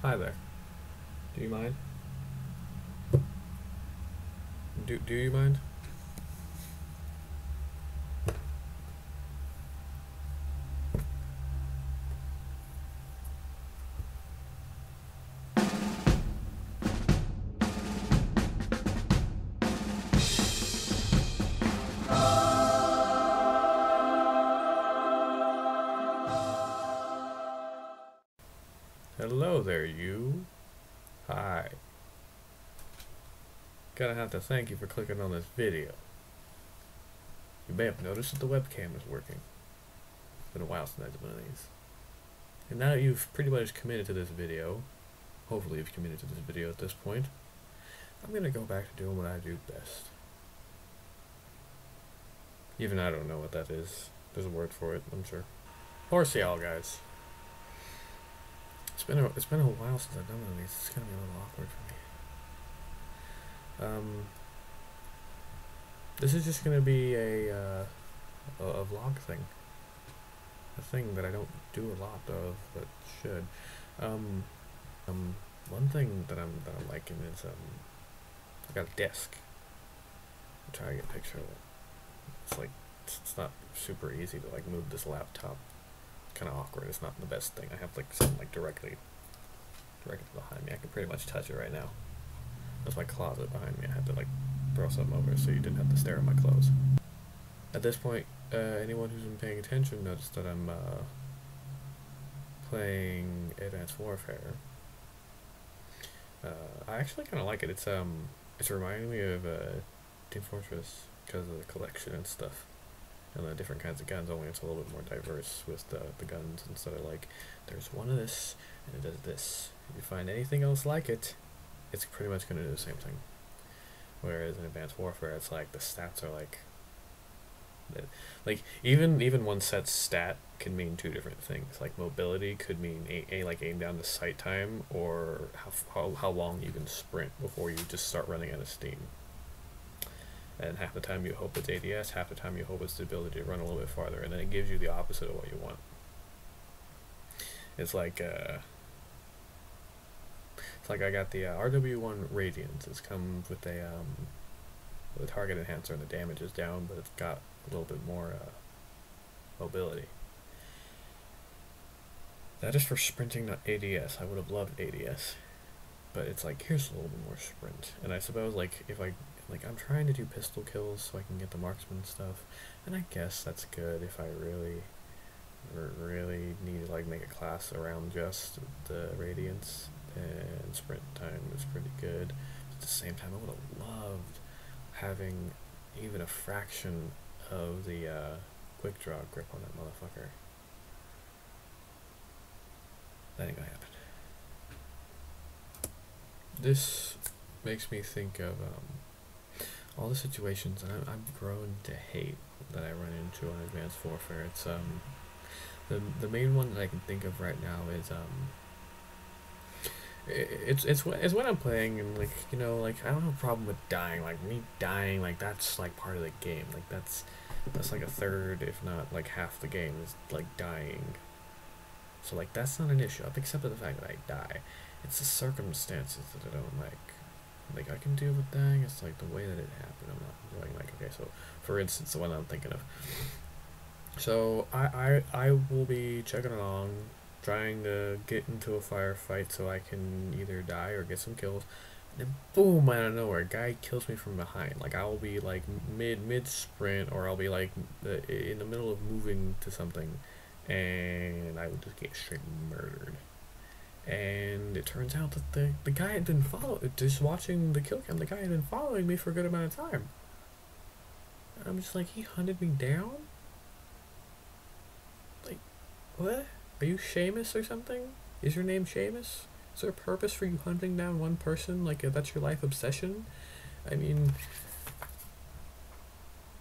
Hi there. Do you mind? Do you mind? Hello there, you. Hi. Gonna have to thank you for clicking on this video. You may have noticed that the webcam is working. It's been a while since I did one of these. And now that you've pretty much committed to this video, hopefully you've committed to this video at this point, I'm gonna go back to doing what I do best. Even I don't know what that is. There's a word for it, I'm sure. Horsey y'all, guys. It's been a while since I've done one of these. It's gonna be a little awkward for me. This is just gonna be a vlog thing. A thing that I don't do a lot of, but should. One thing that I'm liking is I got a desk. I'm trying to get a picture of it. It's like it's not super easy to like move this laptop. Kind of awkward. It's not the best thing. I have like something like directly behind me. I can pretty much touch it right now. That's my closet behind me. I had to like throw something over so you didn't have to stare at my clothes. At this point, anyone who's been paying attention noticed that I'm playing Advanced Warfare. I actually kind of like it. It's reminding me of Team Fortress because of the collection and stuff. And the different kinds of guns, only it's a little bit more diverse with the guns instead of like, there's one of this, and it does this. If you find anything else like it, it's pretty much going to do the same thing. Whereas in Advanced Warfare, it's like, the stats are like even one set stat can mean two different things. Like mobility could mean like aim down to sight time, or how long you can sprint before you just start running out of steam. And half the time you hope it's ADS, half the time you hope it's the ability to run a little bit farther, and then it gives you the opposite of what you want. It's like I got the RW1 Radiance. It's come with a target enhancer, and the damage is down, but it's got a little bit more mobility. That is for sprinting, not ADS. I would have loved ADS, but it's like, here's a little bit more sprint. And I suppose like if I'm trying to do pistol kills so I can get the marksman stuff, and I guess that's good if I really need to like make a class around just the Radiance, and sprint time is pretty good. But at the same time, I would have loved having even a fraction of the quick draw grip on that motherfucker. That ain't gonna happen. This makes me think of all the situations that I've grown to hate that I run into on Advanced Warfare. It's the main one that I can think of right now is it's when I'm playing, and like, you know, like I don't have a problem with dying. Like me dying, like that's like part of the game. Like that's like a third, if not like half the game is like dying. So like that's not an issue. I've accepted the fact that I die. It's the circumstances that I don't like. Like I can deal with dying. It's like the way that it happened. I'm not enjoying. Like, okay, so for instance, the one I'm thinking of. So I will be checking along, trying to get into a firefight so I can either die or get some kills. And then boom, out of nowhere, a guy kills me from behind. Like I'll be like mid sprint, or I'll be like in the middle of moving to something, and I would just get straight murdered. And it turns out that the guy had been just watching the kill cam, the guy had been following me for a good amount of time. And I'm just like, he hunted me down? Like, what? Are you Seamus or something? Is your name Seamus? Is there a purpose for you hunting down one person? Like, that's your life obsession? I mean,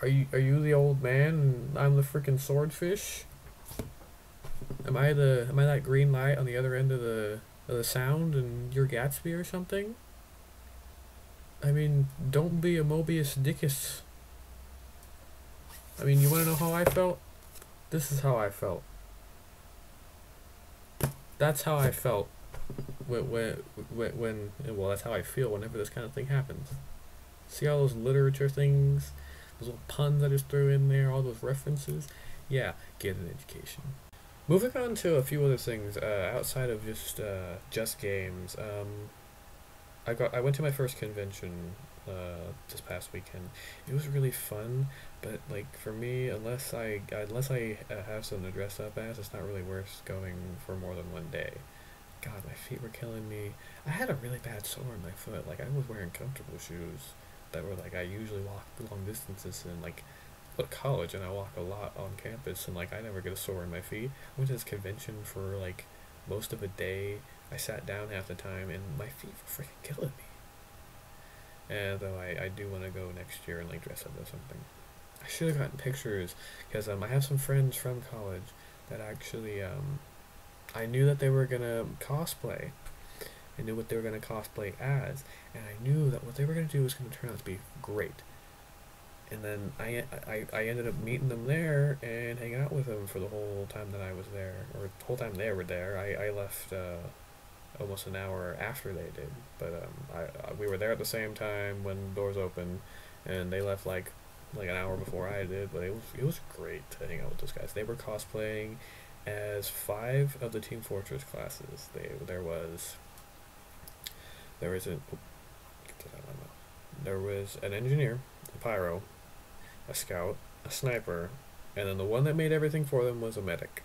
are you the old man and I'm the freaking swordfish? Am I that green light on the other end of the sound, and you're Gatsby or something? I mean, don't be a Mobius Dickus. I mean, you want to know how I felt? This is how I felt. That's how I felt well, that's how I feel whenever this kind of thing happens. See all those literature things, those little puns I just threw in there, all those references. Yeah, get an education. Moving on to a few other things outside of just games. I went to my first convention this past weekend. It was really fun, but like for me, unless I have something to dress up as, it's not really worth going for more than one day. God, my feet were killing me. I had a really bad sore in my foot. Like I was wearing comfortable shoes that were like I usually walk long distances in. Like go to college and I walk a lot on campus, and like I never get a sore in my feet. I went to this convention for like most of a day. I sat down half the time and my feet were freaking killing me. And though I do want to go next year and like dress up as something. I should have gotten pictures because I have some friends from college that actually I knew that they were gonna cosplay. I knew what they were gonna cosplay as, and I knew that what they were gonna do was gonna turn out to be great. And then I ended up meeting them there and hanging out with them for the whole time that I was there, or the whole time they were there. I left almost an hour after they did, but we were there at the same time when the doors opened, and they left like an hour before I did. But it was great to hang out with those guys. They were cosplaying as 5 of the Team Fortress classes. There was an there was an engineer, a pyro, a scout, a sniper, and then the one that made everything for them was a medic.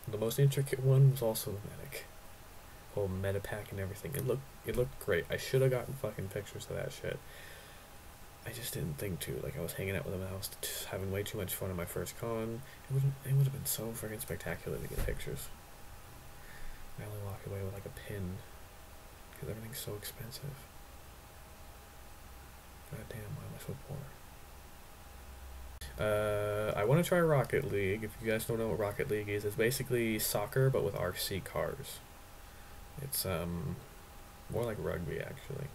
The most intricate one was also the medic. Whole meta pack and everything. It looked great. I should have gotten fucking pictures of that shit. I just didn't think to. Like I was hanging out with them and I was just having way too much fun at my first con. It would have been so freaking spectacular to get pictures. I only walked away with like a pin because everything's so expensive. God damn, why am I so poor? I want to try Rocket League. If you guys don't know what Rocket League is, it's basically soccer but with RC cars. It's more like rugby actually,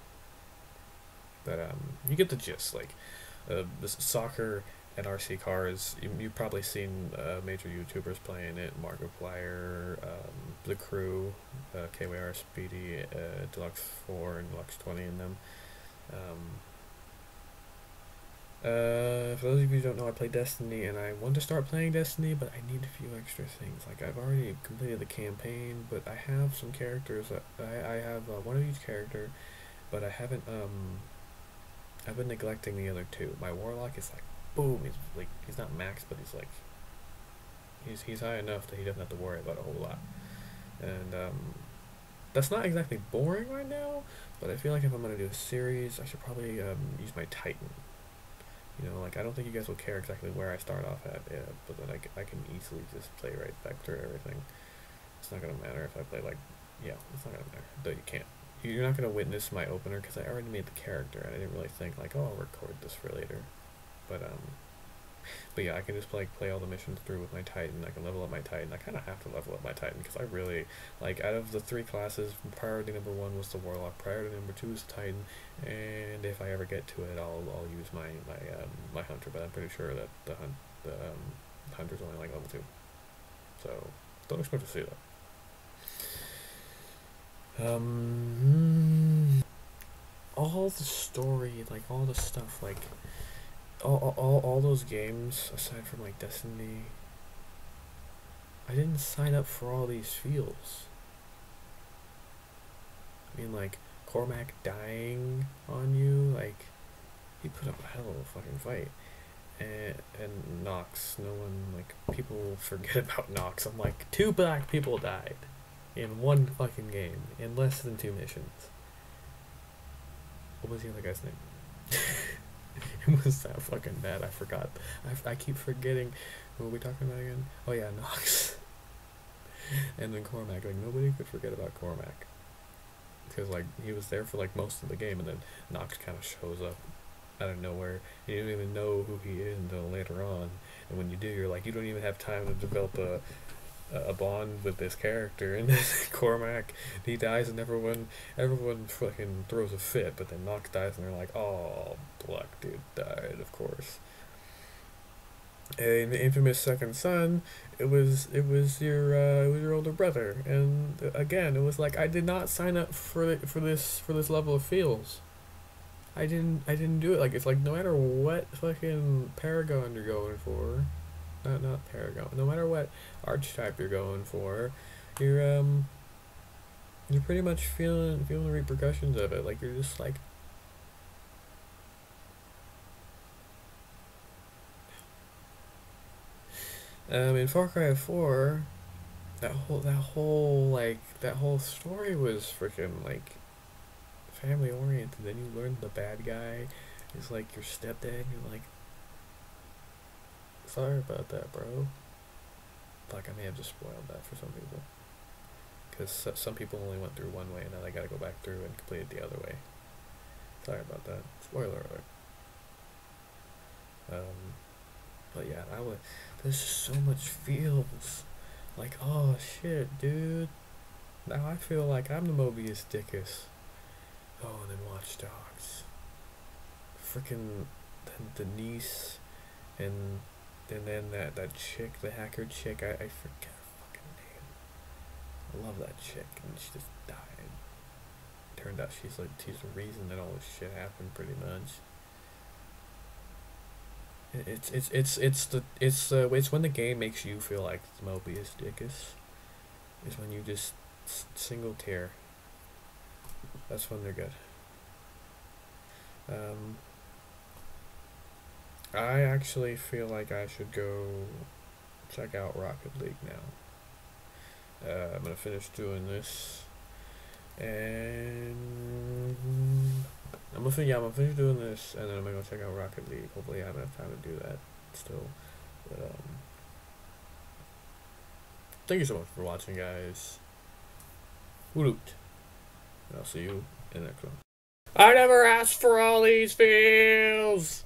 but you get the gist. Like this soccer and RC cars. You've probably seen major YouTubers playing it: Markiplier, The Crew, KWR, Speedy, Deluxe 4, and Deluxe 20 in them. For those of you who don't know, I play Destiny, and I want to start playing Destiny, but I need a few extra things. Like, I've already completed the campaign, but I have some characters. I have one of each character, but I haven't, I've been neglecting the other 2. My Warlock is like, boom, he's not max, but he's like, he's high enough that he doesn't have to worry about a whole lot. And, that's not exactly boring right now, but I feel like if I'm going to do a series, I should probably, use my Titan. You know, like, I don't think you guys will care exactly where I start off at, yeah, but then I can easily just play right back through everything. It's not going to matter if I play, like, yeah, it's not going to matter. Though you can't. You're not going to witness my opener, because I already made the character, and I didn't really think, like, oh, I'll record this for later. But yeah, I can just, like, play all the missions through with my Titan. I can level up my Titan. I kind of have to level up my Titan, because I really, like, out of the 3 classes, priority number 1 was the Warlock, priority number 2 is the Titan, and if I ever get to it, I'll use my Hunter, but I'm pretty sure that the Hunter's only, like, level 2. So, don't expect to see that. All the story, like, all the stuff, like, all those games, aside from, like, Destiny, I didn't sign up for all these fields. I mean, like, Cormac dying on you, like, he put up a hell of a fucking fight. And Nox, no one, like, people forget about Nox. I'm like, 2 black people died in 1 fucking game, in less than 2 missions. What was the other guy's name? It was that fucking bad, I forgot. I keep forgetting. What were we talking about again? Oh yeah, Nox. And then Cormac, like, nobody could forget about Cormac. Because, like, he was there for, like, most of the game, and then Nox kind of shows up out of nowhere. And you don't even know who he is until later on. And when you do, you're like, you don't even have time to develop a bond with this character. And then Cormac, he dies, and everyone fucking throws a fit. But then Nox dies, and they're like, oh, black dude died, of course. in the infamous second son, it was your older brother, and again, it was like I did not sign up for this level of feels. I didn't do it. Like it's like no matter what fucking paragon you're going for, not paragon. No matter what archetype you're going for, you're you're pretty much feeling the repercussions of it. Like you're just like in Far Cry 4, that whole story was freaking like family oriented. Then you learn the bad guy is like your stepdad, and you're like, sorry about that, bro. Like I may have just spoiled that for some people, because some people only went through one way, and now they got to go back through and complete it the other way. Sorry about that. Spoiler alert. Um, but yeah, I would. There's just so much feels. Like, oh shit, dude. Now I feel like I'm the Mobius Dickus. Oh, and then Watch Dogs. Freaking the niece, and then that chick, the hacker chick. I forget her fucking name. I love that chick, and she just died. Turned out she's the reason that all this shit happened, pretty much. It's when the game makes you feel like Mobius Dickus. Is when you just single tear. That's when they're good. Um, I actually feel like I should go check out Rocket League now. I'm gonna finish doing this, and I'm gonna finish doing this, and then I'm gonna go check out Rocket League. Hopefully, I have enough time to do that still. But thank you so much for watching, guys. Woot! And I'll see you in the next one. I never asked for all these feels.